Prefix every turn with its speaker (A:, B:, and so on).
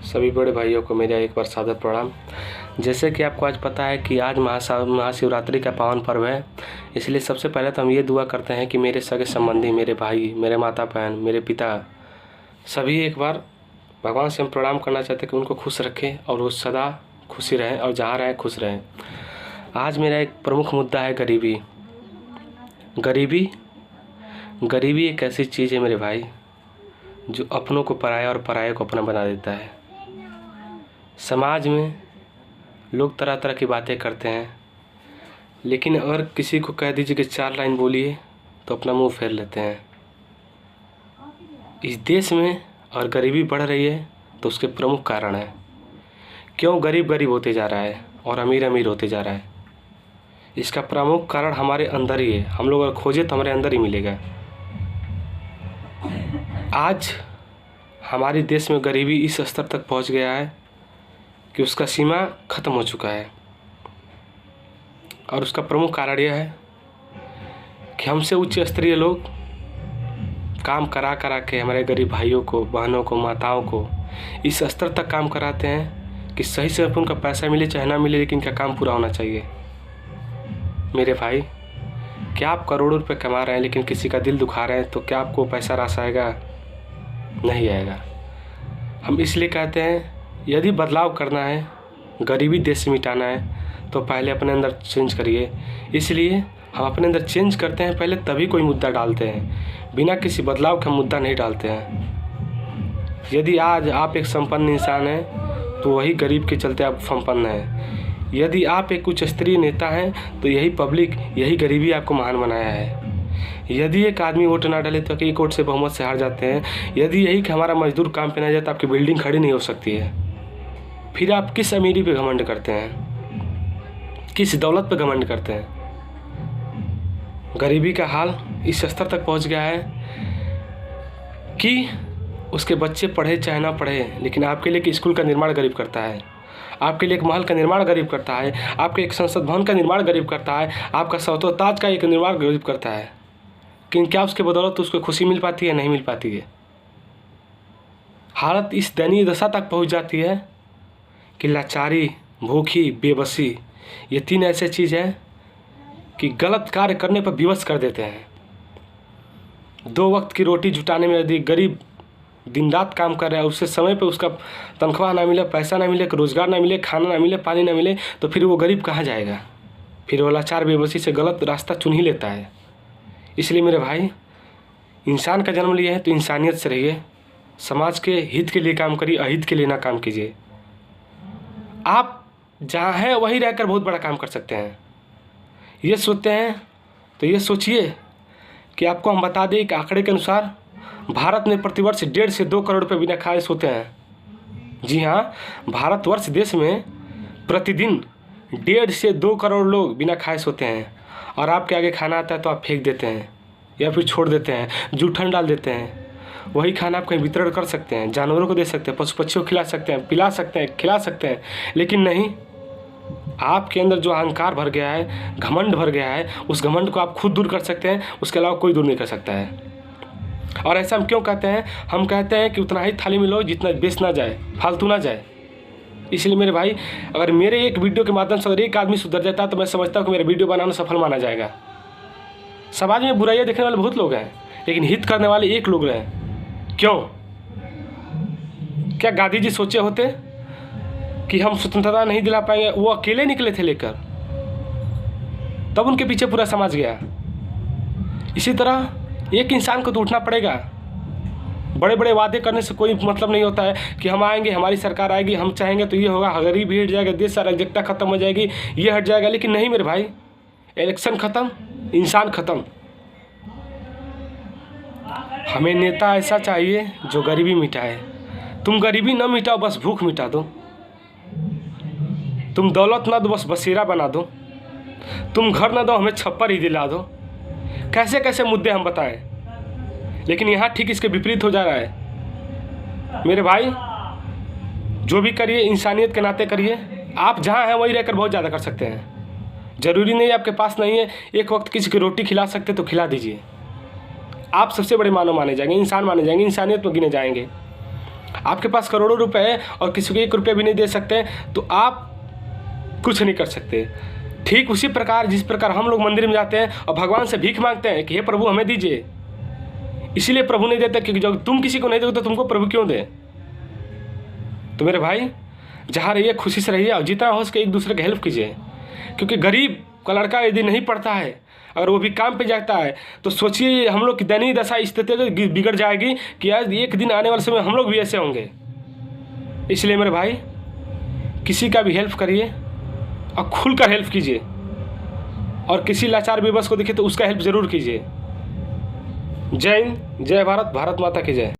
A: सभी बड़े भाइयों को मेरा एक बार सादर प्रणाम। जैसे कि आपको आज पता है कि आज महाशिवरात्रि का पावन पर्व है, इसलिए सबसे पहले तो हम ये दुआ करते हैं कि मेरे सगे संबंधी, मेरे भाई, मेरे माता बहन, मेरे पिता सभी एक बार भगवान से हम प्रणाम करना चाहते हैं कि उनको खुश रखें और वो सदा खुशी रहें और जहाँ रहें खुश रहें। आज मेरा एक प्रमुख मुद्दा है गरीबी। गरीबी एक ऐसी चीज़ है मेरे भाई जो अपनों को पराया और पराये को अपना बना देता है। समाज में लोग तरह तरह की बातें करते हैं, लेकिन अगर किसी को कह दीजिए कि 4 लाइन बोलिए तो अपना मुंह फेर लेते हैं। इस देश में और गरीबी बढ़ रही है तो उसके प्रमुख कारण है क्यों गरीब गरीब होते जा रहा है और अमीर अमीर होते जा रहा है। इसका प्रमुख कारण हमारे अंदर ही है। हम लोग अगर खोजें तो हमारे अंदर ही मिलेगा। आज हमारे देश में गरीबी इस स्तर तक पहुंच गया है कि उसका सीमा ख़त्म हो चुका है, और उसका प्रमुख कारण यह है कि हमसे उच्च स्तरीय लोग काम करा के हमारे गरीब भाइयों को, बहनों को, माताओं को इस स्तर तक काम कराते हैं कि सही से उनका पैसा मिले चाहे ना मिले, लेकिन इनका काम पूरा होना चाहिए। मेरे भाई, क्या आप करोड़ों रुपए कमा रहे हैं लेकिन किसी का दिल दुखा रहे हैं तो क्या आपको पैसा रास आएगा? नहीं आएगा। हम इसलिए कहते हैं यदि बदलाव करना है, गरीबी देश से मिटाना है तो पहले अपने अंदर चेंज करिए। इसलिए हम अपने अंदर चेंज करते हैं पहले, तभी कोई मुद्दा डालते हैं। बिना किसी बदलाव के हम मुद्दा नहीं डालते हैं। यदि आज आप एक संपन्न इंसान हैं तो वही गरीब के चलते आप संपन्न हैं। यदि आप एक उच्च स्तरीय नेता हैं तो यही पब्लिक, यही गरीबी आपको महान बनाया है। यदि एक आदमी वोट ना डाले तो एक वोट से बहुमत से हार जाते हैं। यदि यही कि हमारा मजदूर काम पे ना जाए तो आपकी बिल्डिंग खड़ी नहीं हो सकती है। फिर आप किस अमीरी पे घमंड करते हैं, किस दौलत पे घमंड करते हैं? गरीबी का हाल इस स्तर तक पहुंच गया है कि उसके बच्चे पढ़े चाहे ना पढ़े, लेकिन आपके लिए एक स्कूल का निर्माण गरीब करता है, आपके लिए एक महल का निर्माण गरीब करता है, आपके एक संसद भवन का निर्माण गरीब करता है, आपका सौतो ताज का एक निर्माण गरीब करता है। लेकिन क्या उसके बदौलत उसको खुशी मिल पाती है? नहीं मिल पाती है। हालत इस दयनीय दशा तक पहुंच जाती है कि लाचारी, भूखी, बेबसी, ये 3 ऐसे चीज़ हैं कि गलत कार्य करने पर विवश कर देते हैं। 2 वक्त की रोटी जुटाने में यदि गरीब दिन रात काम कर रहा है, उससे समय पे उसका तनख्वाह ना मिले, पैसा ना मिले, रोज़गार ना मिले, खाना ना मिले, पानी ना मिले, तो फिर वो गरीब कहाँ जाएगा? फिर वो लाचार बेबसी से गलत रास्ता चुन ही लेता है। इसलिए मेरे भाई, इंसान का जन्म लिया है तो इंसानियत से रहिए, समाज के हित के लिए काम करिए, अहित के लिए ना काम कीजिए। आप जहाँ हैं वहीं रहकर बहुत बड़ा काम कर सकते हैं। ये सोचते हैं तो ये सोचिए कि आपको हम बता दें कि आंकड़े के अनुसार भारत में प्रतिवर्ष 1.5 से 2 करोड़ रुपए बिना खाए सोते हैं। जी हाँ, भारतवर्ष देश में प्रतिदिन 1.5 से 2 करोड़ लोग बिना खाए सोते हैं, और आपके आगे खाना आता है तो आप फेंक देते हैं या फिर छोड़ देते हैं, जूठन डाल देते हैं। वही खाना आप कहीं वितरण कर सकते हैं, जानवरों को दे सकते हैं, पशु पक्षियों को खिला सकते हैं, पिला सकते हैं, खिला सकते हैं, लेकिन नहीं। आपके अंदर जो अहंकार भर गया है, घमंड भर गया है, उस घमंड को आप खुद दूर कर सकते हैं, उसके अलावा कोई दूर नहीं कर सकता है। और ऐसा हम क्यों कहते हैं? हम कहते हैं कि उतना ही थाली में लो जितना बेच ना जाए, फालतू ना जाए। इसलिए मेरे भाई, अगर मेरे एक वीडियो के माध्यम से अगर एक आदमी सुधर जाता है तो मैं समझता हूँ कि मेरा वीडियो बनाना सफल माना जाएगा। समाज में बुराइयाँ देखने वाले बहुत लोग हैं, लेकिन हित करने वाले एक लोग हैं। क्यों? क्या गांधी जी सोचे होते कि हम स्वतंत्रता नहीं दिला पाएंगे? वो अकेले निकले थे लेकर, तब उनके पीछे पूरा समाज गया। इसी तरह एक इंसान को तो उठना पड़ेगा। बड़े बड़े वादे करने से कोई मतलब नहीं होता है कि हम आएंगे, हमारी सरकार आएगी, हम चाहेंगे तो ये होगा, गरीबी हट जाएगा, देश सारा अराजकता खत्म हो जाएगी, ये हट जाएगा। लेकिन नहीं मेरे भाई, इलेक्शन खत्म, इंसान खत्म। हमें नेता ऐसा चाहिए जो गरीबी मिटाए। तुम गरीबी न मिटाओ, बस भूख मिटा दो। तुम दौलत ना दो, बस बसेरा बना दो। तुम घर ना दो, हमें छप्पर ही दिला दो। कैसे कैसे मुद्दे हम बताएं, लेकिन यहाँ ठीक इसके विपरीत हो जा रहा है। मेरे भाई, जो भी करिए इंसानियत के नाते करिए। आप जहाँ हैं वहीं रहकर बहुत ज़्यादा कर सकते हैं। ज़रूरी नहीं आपके पास नहीं है, एक वक्त किसी की रोटी खिला सकते तो खिला दीजिए। आप सबसे बड़े मानव माने जाएंगे, इंसान माने जाएंगे, इंसानियत में गिने जाएंगे। आपके पास करोड़ों रुपए है और किसी को 1 रुपया भी नहीं दे सकते, तो आप कुछ नहीं कर सकते। ठीक उसी प्रकार जिस प्रकार हम लोग मंदिर में जाते हैं और भगवान से भीख मांगते हैं कि हे प्रभु हमें दीजिए, इसीलिए प्रभु नहीं देते क्योंकि जब तुम किसी को नहीं दोगे तो तुमको प्रभु क्यों दे। तो मेरे भाई, जहाँ रहिए खुशी से रहिए और जितना हो सके एक दूसरे की हेल्प कीजिए, क्योंकि गरीब का लड़का यदि नहीं पढ़ता है और वो भी काम पे जाता है तो सोचिए हम लोग की दयनीय दशा स्थिति बिगड़ जाएगी कि आज एक दिन आने वाले समय हम लोग भी ऐसे होंगे। इसलिए मेरे भाई, किसी का भी हेल्प करिए और खुलकर हेल्प कीजिए, और किसी लाचार बेबस को दिखे तो उसका हेल्प ज़रूर कीजिए। जय हिंद, जय भारत, भारत माता की जय।